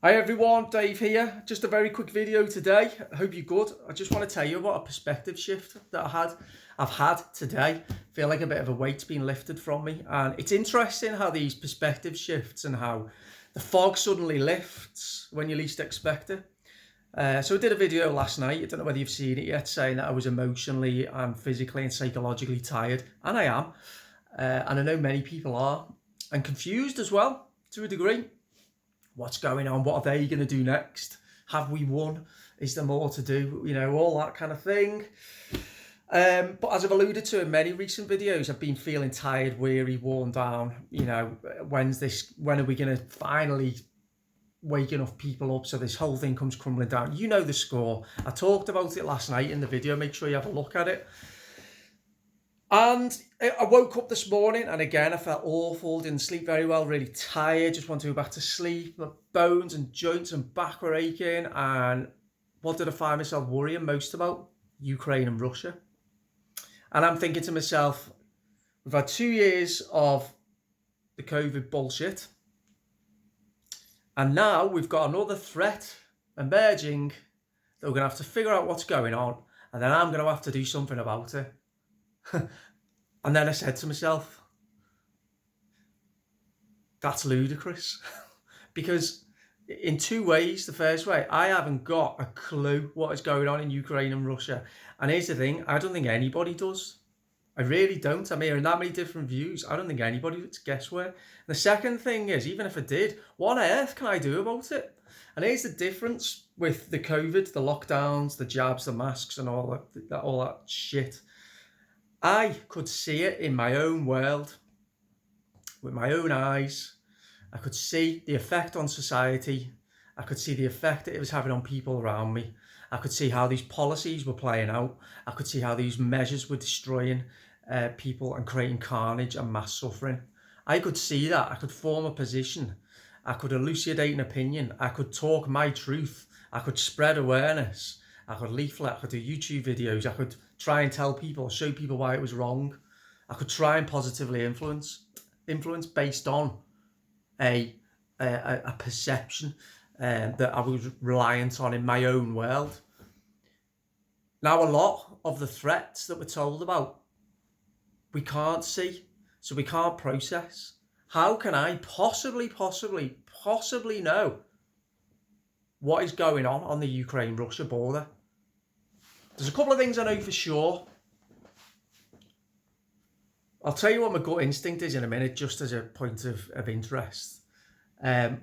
Hi everyone, Dave here. Just a very quick video today. I hope you're good. I just want to tell you about a perspective shift that I've had today. I feel like a bit of a weight's been lifted from me, and it's interesting how these perspective shifts and how the fog suddenly lifts when you least expect it. So I did a video last night. I don't know whether you've seen it yet, saying that I was emotionally and physically and psychologically tired, and I am. And I know many people are, and confused as well to a degree. What's going on? What are they going to do next? Have we won? Is there more to do? You know, all that kind of thing. But as I've alluded to in many recent videos, I've been feeling tired, weary, worn down. You know, when are we going to finally wake enough people up so this whole thing comes crumbling down? You know the score. I talked about it last night in the video. Make sure you have a look at it. And I woke up this morning and again, I felt awful, didn't sleep very well, really tired, just wanted to go back to sleep. My bones and joints and back were aching. And what did I find myself worrying most about? Ukraine and Russia. And I'm thinking to myself, we've had 2 years of the COVID bullshit. And now we've got another threat emerging that we're going to have to figure out what's going on. And then I'm going to have to do something about it. And then I said to myself, that's ludicrous. Because in two ways. The first way, I haven't got a clue what is going on in Ukraine and Russia. And here's the thing, I don't think anybody does. I really don't. I'm hearing that many different views. I don't think anybody, it's guesswork. The second thing is, even if I did, what on earth can I do about it? And here's the difference with the COVID, the lockdowns, the jabs, the masks and all that shit. I could see it in my own world, with my own eyes. I could see the effect on society. I could see the effect that it was having on people around me. I could see how these policies were playing out. I could see how these measures were destroying people and creating carnage and mass suffering. I could see that. I could form a position. I could elucidate an opinion. I could talk my truth. I could spread awareness. I could leaflet. I could do YouTube videos. I could try and tell people, show people why it was wrong. I could try and positively influence based on a perception that I was reliant on in my own world. Now, a lot of the threats that we're told about, we can't see, so we can't process. How can I possibly know what is going on the Ukraine-Russia border? There's a couple of things I know for sure. I'll tell you what my gut instinct is in a minute, just as a point of interest.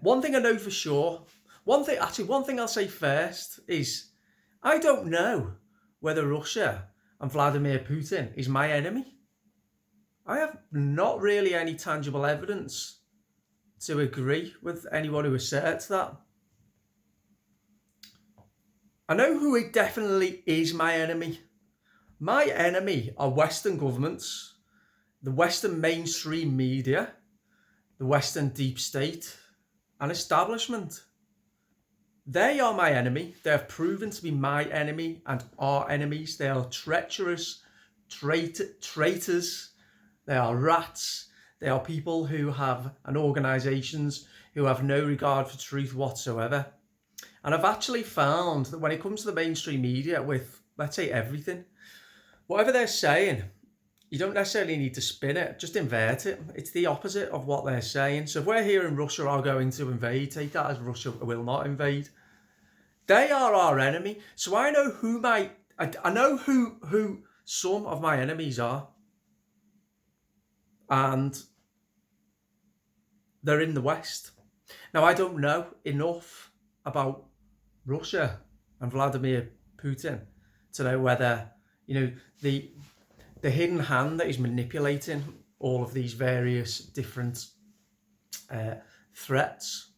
One thing I know for sure, one thing I'll say first is, I don't know whether Russia and Vladimir Putin is my enemy. I have not really any tangible evidence to agree with anyone who asserts that. I know who it definitely is my enemy. My enemy are Western governments, the Western mainstream media, the Western deep state and establishment. They are my enemy. They have proven to be my enemy and our enemies. They are treacherous traitors. They are rats. They are people who have, and organisations who have no regard for truth whatsoever. And I've actually found that when it comes to the mainstream media with, let's say, everything, whatever they're saying, you don't necessarily need to spin it, just invert it. It's the opposite of what they're saying. So if we're hearing Russia are going to invade, take that as Russia will not invade. They are our enemy. So I know who some of my enemies are. And they're in the West. Now, I don't know enough about Russia and Vladimir Putin to know whether, you know, the hidden hand that is manipulating all of these various different threats,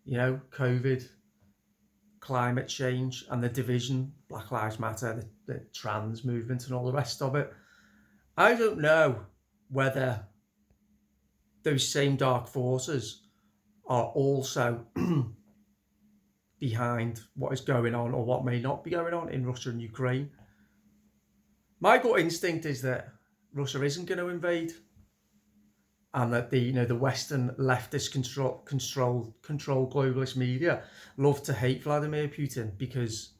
you know, COVID, climate change and the division, Black Lives Matter, the trans movement and all the rest of it. I don't know whether those same dark forces are also behind what is going on or what may not be going on in Russia and Ukraine. My gut instinct is that Russia isn't going to invade. and that the Western leftist control globalist media love to hate Vladimir Putin because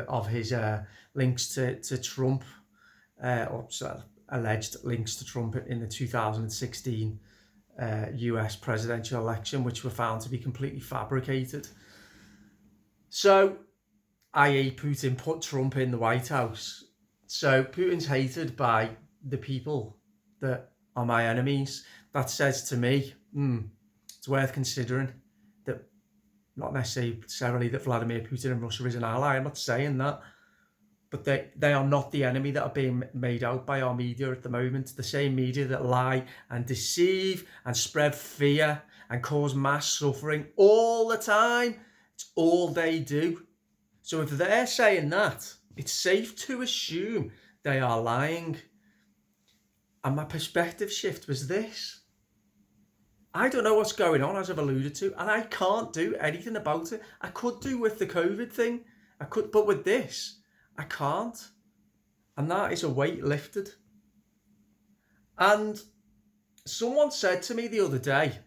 of his links to Trump, or alleged links to Trump in the 2016 US presidential election, which were found to be completely fabricated. So, i.e. Putin put Trump in the White House. So Putin's hated by the people that are my enemies. That says to me, it's worth considering that, not necessarily that Vladimir Putin and Russia is an ally. I'm not saying that. But they are not the enemy that are being made out by our media at the moment. The same media that lie and deceive and spread fear and cause mass suffering all the time. It's all they do. So if they're saying that, it's safe to assume they are lying. And my perspective shift was this. I don't know what's going on, as I've alluded to, and I can't do anything about it. I could do with the COVID thing. But with this, I can't. And that is a weight lifted. And someone said to me the other day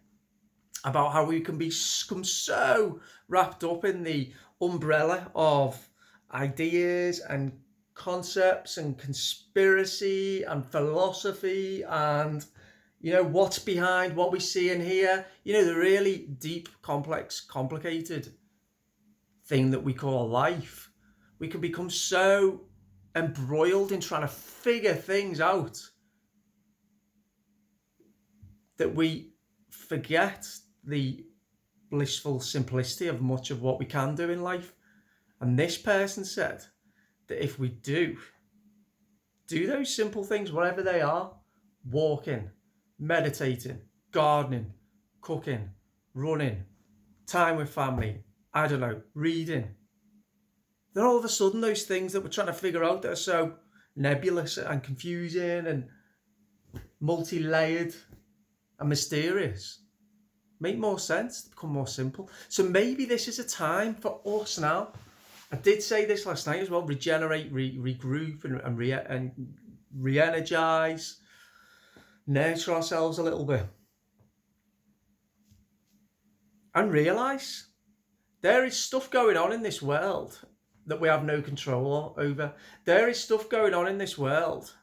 about how we can become so wrapped up in the umbrella of ideas and concepts and conspiracy and philosophy and what's behind what we see and hear, the really deep, complex, complicated thing that we call life. We can become so embroiled in trying to figure things out that we forget the blissful simplicity of much of what we can do in life. And this person said that if we do those simple things, whatever they are, walking, meditating, gardening, cooking, running, time with family, I don't know, reading, then all of a sudden those things that we're trying to figure out that are so nebulous and confusing and multi-layered and mysterious make more sense, become more simple. So maybe this is a time for us now. I did say this last night as well, regenerate, regroup and re-energize, nurture ourselves a little bit. And realise there is stuff going on in this world that we have no control over. There is stuff going on in this world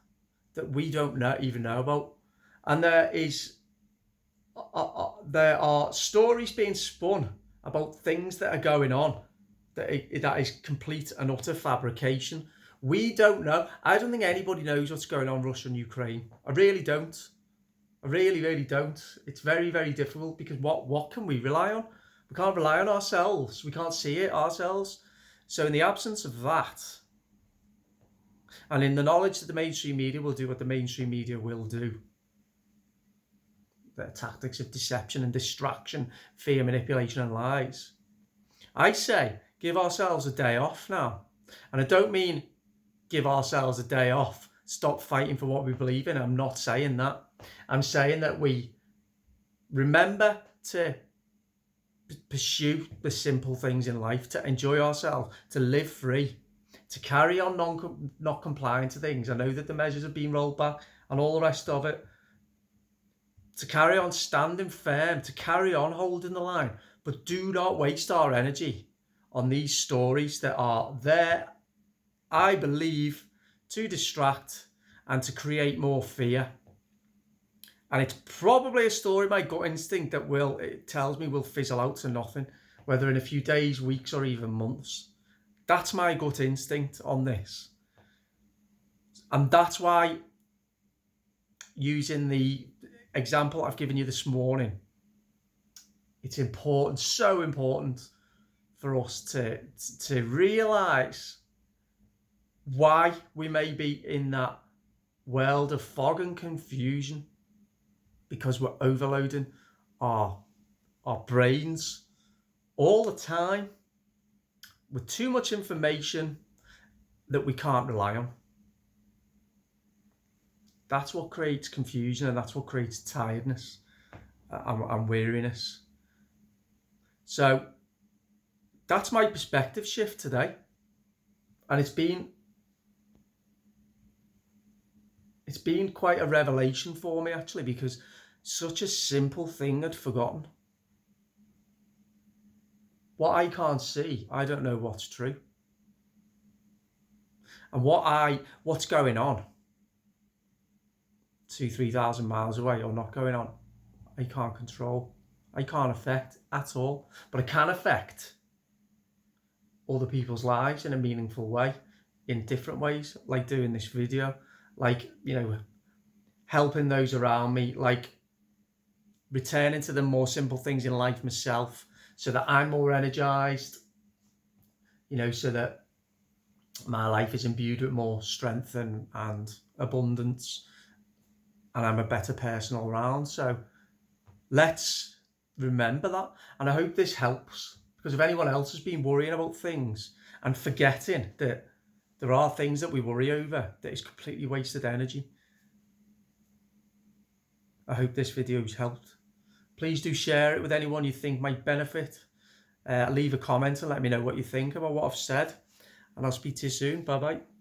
that we don't even know about. And there are stories being spun about things that are going on that is complete and utter fabrication. We don't know. I don't think anybody knows what's going on in Russia and Ukraine. I really don't. I really, really don't. It's very, very difficult because what can we rely on? We can't rely on ourselves. We can't see it ourselves. So in the absence of that, and in the knowledge that the mainstream media will do what the mainstream media will do, their tactics of deception and distraction, fear, manipulation and lies, I say give ourselves a day off now. And I don't mean give ourselves a day off, stop fighting for what we believe in. I'm not saying that. I'm saying that we remember to pursue the simple things in life, to enjoy ourselves, to live free, to carry on not complying to things. I know that the measures have been rolled back and all the rest of it. To carry on standing firm, to carry on holding the line, but do not waste our energy on these stories that are there, I believe, to distract and to create more fear. And it's probably a story, my gut instinct, that it tells me will fizzle out to nothing, whether in a few days, weeks, or even months. That's my gut instinct on this. And that's why, using the example I've given you this morning, it's important, so important for us to realise why we may be in that world of fog and confusion, because we're overloading our brains all the time with too much information that we can't rely on. That's what creates confusion, and that's what creates tiredness and weariness. So that's my perspective shift today. And it's been quite a revelation for me, actually, because Such a simple thing I'd forgotten. What I can't see, I don't know what's true. And what's going on 2,000-3,000 miles away or not going on, I can't control. I can't affect at all. But I can affect other people's lives in a meaningful way, in different ways, like doing this video, like, helping those around me, like returning to the more simple things in life myself, so that I'm more energized, so that my life is imbued with more strength and abundance, and I'm a better person all around. So let's remember that. And I hope this helps, because if anyone else has been worrying about things and forgetting that there are things that we worry over that is completely wasted energy, I hope this video has helped. Please do share it with anyone you think might benefit. Leave a comment and let me know what you think about what I've said, and I'll speak to you soon. Bye bye.